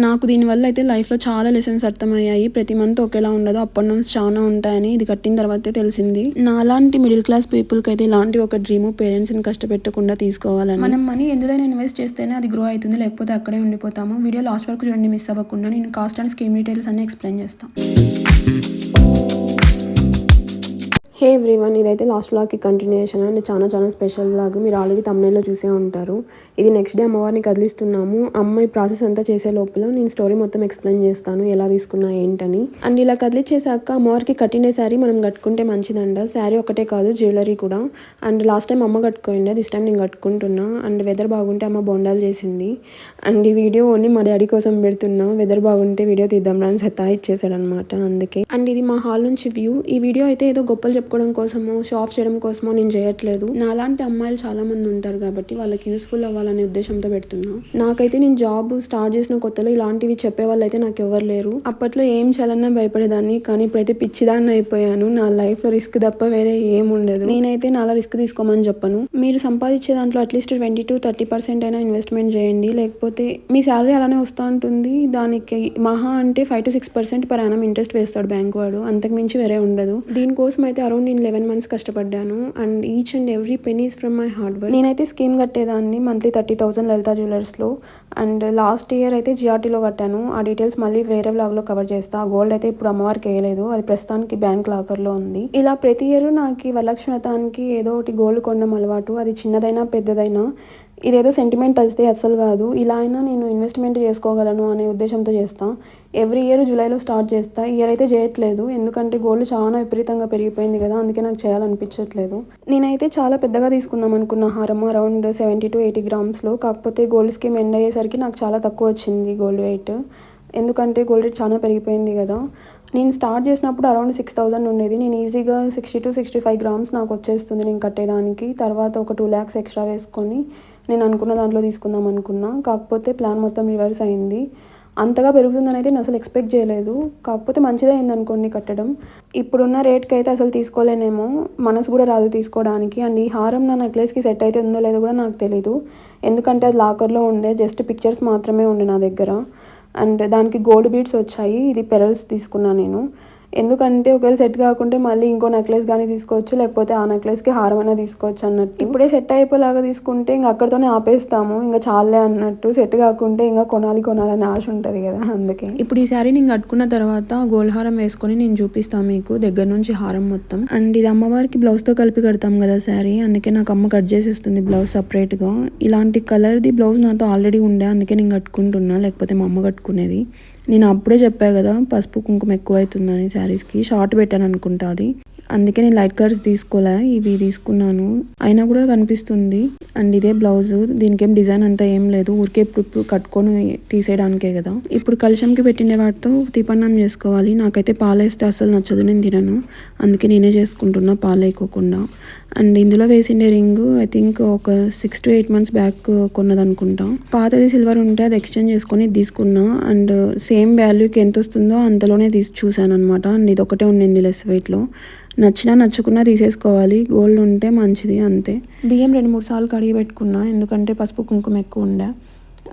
నాకు దీనివల్ల అయితే లైఫ్‌లో చాలా లెసన్స్ అర్థమయ్యాయి. ప్రతి మంత్ ఒకేలా ఉండదు. అప్ అండ్ డౌన్స్ చానా ఉంటాయని ఇది కట్టిన తర్వాతే తెలిసింది. నాలాంటి మిడిల్ క్లాస్ పీపుల్‌కైతే ఇలాంటి ఒక డ్రీము పేరెంట్స్‌ని కష్టపెట్టకుండా తీసుకోవాలని. మనం మనీ ఎందులోనైనా ఇన్వెస్ట్ చేస్తేనే అది గ్రో అయితుంది. లేకపోతే అక్కడే ఉండిపోతాము. వీడియో లాస్ట్ వరకు చూడండి మిస్ అవ్వకుండా. నేను కాస్ట్ అండ్ స్కీమ్ డీటెయిల్స్ అన్నీ ఎక్స్‌ప్లెయిన్ చేస్తా. హే ఎవ్రీవన్, ఇదైతే లాస్ట్ వ్లాగ్‌కి కంటిన్యూయేషన్ అండ్ చాలా స్పెషల్ వ్లాగ్. మీరు ఆల్రెడీ థంబ్‌నెయిల్‌లో చూసే ఉంటారు. ఇది నెక్స్ట్ డే అమ్మవారిని కదిలిస్తున్నాము. అమ్మ ఈ ప్రాసెస్ అంతా చేసే లోపల నేను స్టోరీ మొత్తం ఎక్స్‌ప్లెయిన్ చేస్తాను. ఎలా తీసుకున్నా ఏంటని. అండ్ ఇలా కదిలిచ్చేసాక అమ్మవారికి కట్టిండే శారీ మనం కట్టుకుంటే మంచిదంట. శారీ ఒకటే కాదు, జ్యువెలరీ కూడా. అండ్ లాస్ట్ టైం అమ్మ కట్టుకోండి, దిస్ టైం నేను కట్టుకుంటున్నా. అండ్ వెదర్ బాగుంటే అమ్మ బొండాలు చేసింది. అండ్ ఈ వీడియో ఓన్లీ మా డాడీ కోసం పెడుతున్నా. వెదర్ బాగుంటే వీడియో తీద్దాం రా అని సతాయిచ్చేసాడనమాట, అందుకే. అండ్ ఇది మా హాల్ నుంచి వ్యూ. ఈ వీడియో అయితే ఏదో గొప్పలు చెప్పుకోవడం కోసమో షో ఆఫ్ చేయడం కోసమో నేను చేయట్లేదు. నాలాంటి అమ్మాయిలు చాలా మంది ఉంటారు కాబట్టి వాళ్ళకి యూస్ఫుల్ అవ్వాలనే ఉద్దేశంతో పెడుతున్నా. నాకైతే నేను జాబ్ స్టార్ట్ చేసిన కొత్తలో ఇలాంటివి చెప్పే వాళ్ళు అయితే నాకు ఎవరు లేరు. అప్పట్లో ఏం చేయాలన్నా భయపడేదాన్ని, కానీ ఇప్పుడైతే పిచ్చిదాన్ని అయిపోయాను. నా లైఫ్ లో రిస్క్ తప్ప వేరే ఏం ఉండదు. నేనైతే నాలా రిస్క్ తీసుకోమని చెప్పను. మీరు సంపాదించే దాంట్లో అట్లీస్ట్ 20-30% అయినా ఇన్వెస్ట్మెంట్ చేయండి. లేకపోతే మీ శాలరీ అలానే వస్తూ ఉంటుంది. దానికి మహా అంటే 5-6% పర్ యానం ఇంట్రెస్ట్ వేస్తాడు బ్యాంక్ వాడు. అంతకు మించి వేరే ఉండదు. దీనికోసం అయితే అరౌండ్ నేను 11 months కష్టపడ్డాను. And each and every penny is from my hard work. నేనైతే స్కీమ్ కట్టేదాన్ని మంత్లీ 30,000 లలిత జ్యువెలర్స్లో. అండ్ లాస్ట్ ఇయర్ అయితే జిఆర్టీలో కట్టాను. ఆ డీటెయిల్స్ మళ్ళీ వేరే వ్లాగ్లో కవర్ చేస్తా. ఆ గోల్డ్ అయితే ఇప్పుడు అమ్మవారికి వేయలేదు, అది ప్రస్తుతానికి బ్యాంక్ లాకర్లో ఉంది. ఇలా ప్రతి ఇయర్ నాకు వరలక్ష్మి వ్రతానికి ఏదో ఒకటి గోల్డ్ కొనడం అలవాటు. అది చిన్నదైనా పెద్దదైనా. ఇదేదో సెంటిమెంట్ అయితే అస్సలు కాదు. ఇలా అయినా నేను ఇన్వెస్ట్మెంట్ చేసుకోగలను అనే ఉద్దేశంతో చేస్తాను. ఎవ్రీ ఇయర్ జూలైలో స్టార్ట్ చేస్తా. ఇయర్ అయితే చేయట్లేదు, ఎందుకంటే గోల్డ్ చాలా విపరీతంగా పెరిగిపోయింది కదా, అందుకే నాకు చేయాలనిపించట్లేదు. నేనైతే చాలా పెద్దగా తీసుకుందాం అనుకున్న హారం, అరౌండ్ 70-80 గ్రామ్స్లో. కాకపోతే గోల్డ్ స్కీమ్ ఎండ్ అయ్యేసరికి నాకు చాలా తక్కువ వచ్చింది గోల్డ్ వెయిట్. ఎందుకంటే గోల్డ్ రేట్ చాలా పెరిగిపోయింది కదా. నేను స్టార్ట్ చేసినప్పుడు అరౌండ్ 6,000 ఉండేది. నేను ఈజీగా 60-65 గ్రామ్స్ నాకు వచ్చేస్తుంది నేను కట్టేదానికి. తర్వాత ఒక 2 lakhs ఎక్స్ట్రా వేసుకొని నేను అనుకున్న దాంట్లో తీసుకుందాం అనుకున్నా. కాకపోతే ప్లాన్ మొత్తం రివర్స్ అయింది. అంతగా పెరుగుతుందని అయితే నేను అసలు ఎక్స్పెక్ట్ చేయలేదు. కాకపోతే మంచిదే అయింది అనుకోండి కట్టడం. ఇప్పుడున్న రేట్కి అయితే అసలు తీసుకోలేనేమో, మనసు కూడా రాదు తీసుకోవడానికి. అండ్ ఈ హారం నా నెక్లెస్కి సెట్ అయితే ఉందో లేదో కూడా నాకు తెలీదు. ఎందుకంటే అది లాకర్లో ఉండే, జస్ట్ పిక్చర్స్ మాత్రమే ఉండే నా దగ్గర. అండ్ దానికి గోల్డ్ బీడ్స్ వచ్చాయి. ఇది పెరల్స్ తీసుకున్నాను నేను. ఎందుకంటే ఒకవేళ సెట్ కాకుంటే మళ్ళీ ఇంకో నెక్లెస్ కానీ తీసుకోవచ్చు, లేకపోతే ఆ నెక్లెస్కి హారం అయినా తీసుకోవచ్చు అన్నట్టు. ఇప్పుడే సెట్ అయిపోయేలాగా తీసుకుంటే ఇంకా అక్కడితోనే ఆపేస్తాము, ఇంకా చాలే అన్నట్టు. సెట్ కాకుంటే ఇంకా కొనాలని ఆశ ఉంటుంది కదా, అందుకే. ఇప్పుడు ఈ శారీ నేను కట్టుకున్న తర్వాత గోల్డ్ హారం వేసుకొని నేను చూపిస్తాను మీకు దగ్గర నుంచి హారం మొత్తం. అండ్ ఇది అమ్మవారికి బ్లౌజ్తో కలిపి కడతాం కదా శారీ, అందుకే నాకు అమ్మ కట్ చేసేస్తుంది బ్లౌజ్ సపరేట్గా. ఇలాంటి కలర్ది బ్లౌజ్ నాతో ఆల్రెడీ ఉండే, అందుకే నేను కట్టుకుంటున్నా, లేకపోతే మా అమ్మ కట్టుకునేది. నేను అప్పుడే చెప్పా కదా పసుపు కుంకుమ ఎక్కువ అవుతుందని శారీస్కి. షార్ట్ పెట్టాను అనుకుంటా అది, అందుకే నేను లైట్ కలర్స్ తీసుకోలే, ఇవి తీసుకున్నాను. అయినా కూడా కనిపిస్తుంది. అండ్ ఇదే బ్లౌజ్, దీనికి ఏం డిజైన్ అంతా ఏం లేదు, ఊరికే ఇప్పుడు కట్టుకొని తీసేయడానికే కదా. ఇప్పుడు కలశంకి పెట్టిండే వాటితో తిపన్నం చేసుకోవాలి. నాకైతే పాలేస్తే అసలు నచ్చదు, నేను తినను. అందుకే నేనే చేసుకుంటున్నా పాలు వేయకోకుండా. అండ్ ఇందులో వేసిండే రింగ్ ఐ థింక్ ఒక 6-8 months బ్యాక్ కొన్నదనుకుంటా. పాతది సిల్వర్ ఉంటే అది ఎక్స్చేంజ్ చేసుకొని తీసుకున్నా. అండ్ సేమ్ వాల్యూకి ఎంత వస్తుందో అంతలోనే చూసాను అనమాట. అండ్ ఇది ఒకటే ఉండింది లెస్ వెయిట్లో. నచ్చినా నచ్చకున్నా తీసేసుకోవాలి, గోల్డ్ ఉంటే మంచిది అంతే. బియ్యం 2-3 సార్లు కడిగి పెట్టుకున్నా, ఎందుకంటే పసుపు కుంకుమ ఎక్కువ ఉండే.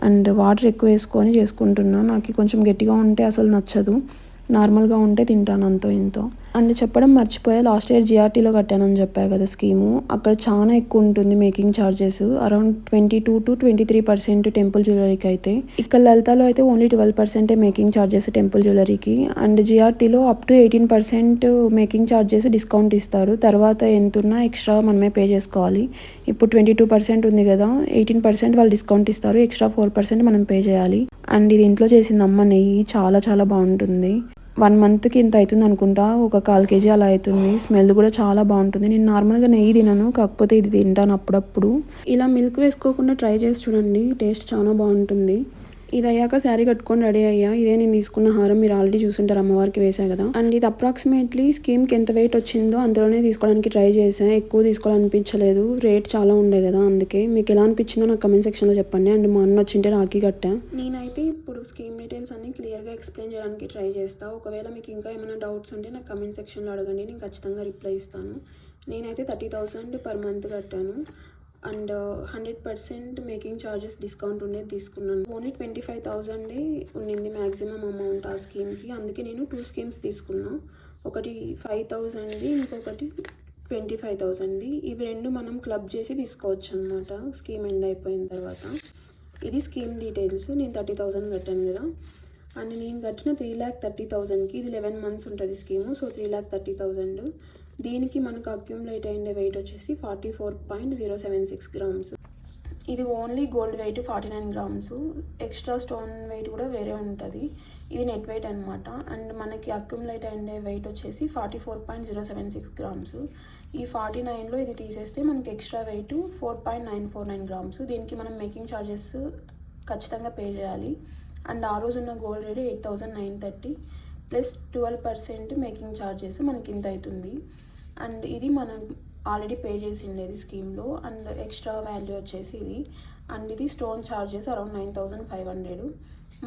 అండ్ వాటర్ ఎక్కువ వేసుకొని చేసుకుంటున్నా. నాకు కొంచెం గట్టిగా ఉంటే అసలు నచ్చదు, నార్మల్గా ఉంటే తింటాను అంతో ఇంతో. అండ్ చెప్పడం మర్చిపోయా, లాస్ట్ ఇయర్ జిఆర్టీలో కట్టానని చెప్పా కదా స్కీము. అక్కడ చాలా ఎక్కువ ఉంటుంది మేకింగ్ ఛార్జెస్, అరౌండ్ 22-23% టెంపుల్ జ్యువెలరీకి అయితే. ఇక్కడ లలితాలో అయితే ఓన్లీ 12% మేకింగ్ ఛార్జెస్ టెంపుల్ జ్యువెలరీకి. అండ్ జిఆర్టీలో up to 18% making charges discount ఇస్తారు. తర్వాత ఎంతున్నా ఎక్స్ట్రా మనమే పే చేసుకోవాలి. ఇప్పుడు 22% ఉంది కదా, 18% వాళ్ళు డిస్కౌంట్ ఇస్తారు, ఎక్స్ట్రా 4% మనం పే చేయాలి. అండ్ ఇది ఇంట్లో చేసింది అమ్మ నెయ్యి, చాలా బాగుంటుంది. 1 monthకి ఇంత అవుతుంది అనుకుంటా, ఒక 1/4 kg అలా అవుతుంది. స్మెల్ కూడా చాలా బాగుంటుంది. నేను నార్మల్గా నెయ్యి తినను, కాకపోతే ఇది తింటాను అప్పుడప్పుడు. ఇలా మిల్క్ వేసుకోకుండా ట్రై చేసి చూడండి, టేస్ట్ చాలా బాగుంటుంది. ఇది అయ్యాక శారీ కట్టుకొని రెడీ అయ్యా. ఇదే నేను తీసుకున్న హారం, మీరు ఆల్రెడీ చూసుంటారు, అమ్మవారికి వేసా కదా. అండ్ ఇది అప్రాక్సిమేట్లీ స్కీమ్కి ఎంత వెయిట్ వచ్చిందో అంతలోనే తీసుకోవడానికి ట్రై చేశాను. ఎక్కువ తీసుకోవాలనిపించలేదు, రేట్ చాలా ఉండే కదా, అందుకే. మీకు ఎలా అనిపించిందో నాకు కమెంట్ సెక్షన్లో చెప్పండి. అండ్ మా అన్న వచ్చింటే రాఖీ కట్టా. నేనైతే ఇప్పుడు స్కీమ్ డీటెయిల్స్ అన్ని క్లియర్గా ఎక్స్ప్లెయిన్ చేయడానికి ట్రై చేస్తాను. ఒకవేళ మీకు ఇంకా ఏమైనా డౌట్స్ ఉంటే నాకు కమెంట్ సెక్షన్లో అడగండి, నేను ఖచ్చితంగా రిప్లై ఇస్తాను. నేనైతే 30,000 per month కట్టాను. అండ్ 100% మేకింగ్ ఛార్జెస్ డిస్కౌంట్ ఉండేది తీసుకున్నాను. ఓన్లీ 25,000 ఉండింది మ్యాక్సిమం అమౌంట్ ఆ స్కీమ్కి. అందుకే నేను 2 స్కీమ్స్ తీసుకున్నా. ఒకటి 5,000, ఇంకొకటి 25,000. ఇవి రెండు మనం క్లబ్ చేసి తీసుకోవచ్చు అనమాట స్కీమ్ ఎండ్ అయిపోయిన తర్వాత. ఇది స్కీమ్ డీటెయిల్స్. నేను 30,000 కట్టాను కదా. అండ్ నేను కట్టిన 3,30,000కి ఇది 11 months ఉంటుంది స్కీము. సో 3,30,000. దీనికి మనకు అక్యుములేట్ అయ్యే వెయిట్ వచ్చేసి 44.076 grams. ఇది only gold weight 49 grams. Extra stone wait కూడా వేరే ఉంటుంది. ఇది నెట్ వెయిట్ అనమాట. అండ్ మనకి అక్యుములేట్ అయ్యే వెయిట్ వచ్చేసి 44.076 grams. ఈ 49లో ఇది తీసేస్తే మనకి ఎక్స్ట్రా వెయిట్ 4.949 grams. దీనికి మనం మేకింగ్ ఛార్జెస్ ఖచ్చితంగా పే చేయాలి. అండ్ ఆ రోజు ఉన్న gold rate 8,930 plus 12% making charges మనకి ఇంత అవుతుంది. అండ్ ఇది మనం ఆల్రెడీ పే చేసి ఉండేది స్కీమ్లో. అండ్ ఎక్స్ట్రా వాల్యూ వచ్చేసి ఇది. అండ్ ఇది స్టోన్ ఛార్జెస్ అరౌండ్ 9,500.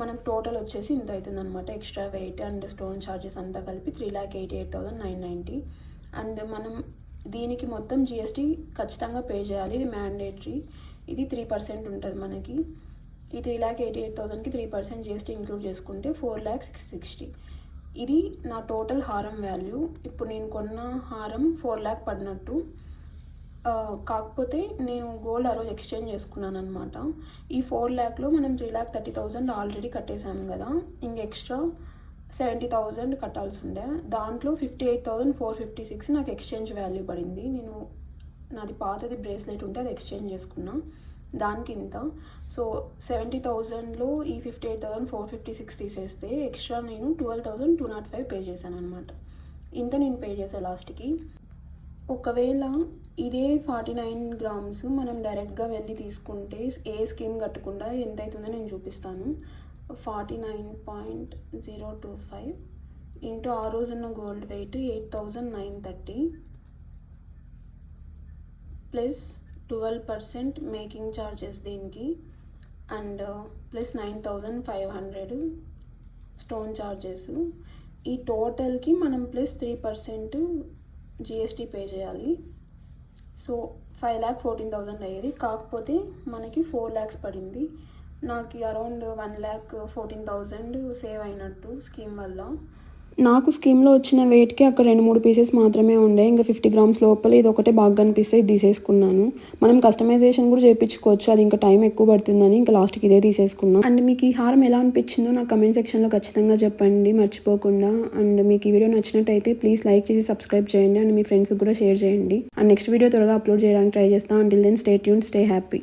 మనకు టోటల్ వచ్చేసి ఇంత అవుతుంది అనమాట. Extra wait and stone charges అంతా కలిపి 3,88,990. అండ్ మనం దీనికి మొత్తం GST ఖచ్చితంగా పే చేయాలి. ఇది మ్యాండేటరీ. ఇది 3% ఉంటుంది మనకి. ఈ 3,88,000కి 3% GST ఇంక్లూడ్ చేసుకుంటే 4,660. ఇది నా టోటల్ హారం వాల్యూ. ఇప్పుడు నేను కొన్న హారం 4 lakh పడినట్టు. కాకపోతే నేను గోల్డ్ ఆ రోజు ఎక్స్చేంజ్ చేసుకున్నాను అనమాట. ఈ 4 lakhలో మనం 3,30,000 ఆల్రెడీ కట్టేసాము కదా. ఇంక ఎక్స్ట్రా 70,000 కట్టాల్సి ఉండే. దాంట్లో 58,456 నాకు ఎక్స్చేంజ్ వాల్యూ పడింది. నాది పాతది బ్రేస్లెట్ ఉంటే అది ఎక్స్చేంజ్ చేసుకున్నా. దానికి ఇంత. సో 70,000లో ఈ 58,456 తీసేస్తే ఎక్స్ట్రా నేను 12,205 పే చేశాను అనమాట. ఇంత నేను పే చేసా లాస్ట్కి. ఒకవేళ ఇదే 49 grams మనం డైరెక్ట్గా వెళ్ళి తీసుకుంటే ఏ స్కీమ్ కట్టకుండా ఎంత అవుతుందో నేను చూపిస్తాను. 49.025 ఇంటూ ఆ రోజున్న gold weight 8,930 plus 12% making charges దీనికి. And plus 9,500 stone charges. ఈ టోటల్కి మనం ప్లస్ 3% GST పే చేయాలి. సో 5,14,000 అయ్యేది. కాకపోతే మనకి 4 lakhs పడింది. నాకు అరౌండ్ 1,14,000 సేవ్ అయినట్టు స్కీమ్ వల్ల. నాకు స్కీమ్లో వచ్చిన వెయిట్కి అక్కడ 2-3 పీసెస్ మాత్రమే ఉండే. ఇంకా 50 grams లోపల ఇది ఒకటే బాగా కనిపిస్తే ఇది తీసేసుకున్నాను. మనం కస్టమైజేషన్ కూడా చేయించుకోవచ్చు. అది ఇంకా టైం ఎక్కువ పడుతుందని ఇంకా లాస్ట్కి ఇదే తీసేసుకున్నాను. అండ్ మీకు ఈ హారం ఎలా అనిపించిందో నాకు కమెంట్ సెక్షన్లో ఖచ్చితంగా చెప్పండి మర్చిపోకుండా. అండ్ మీకు ఈ వీడియో నచ్చినట్టయితే ప్లీజ్ లైక్ చేసి సబ్స్క్రైబ్ చేయండి. అండ్ మీ ఫ్రెండ్స్కి కూడా షేర్ చేయండి. అండ్ నెక్స్ట్ వీడియో త్వరగా అప్లోడ్ చేయడానికి ట్రై చేస్తాను. Until then stay tune, stay happy.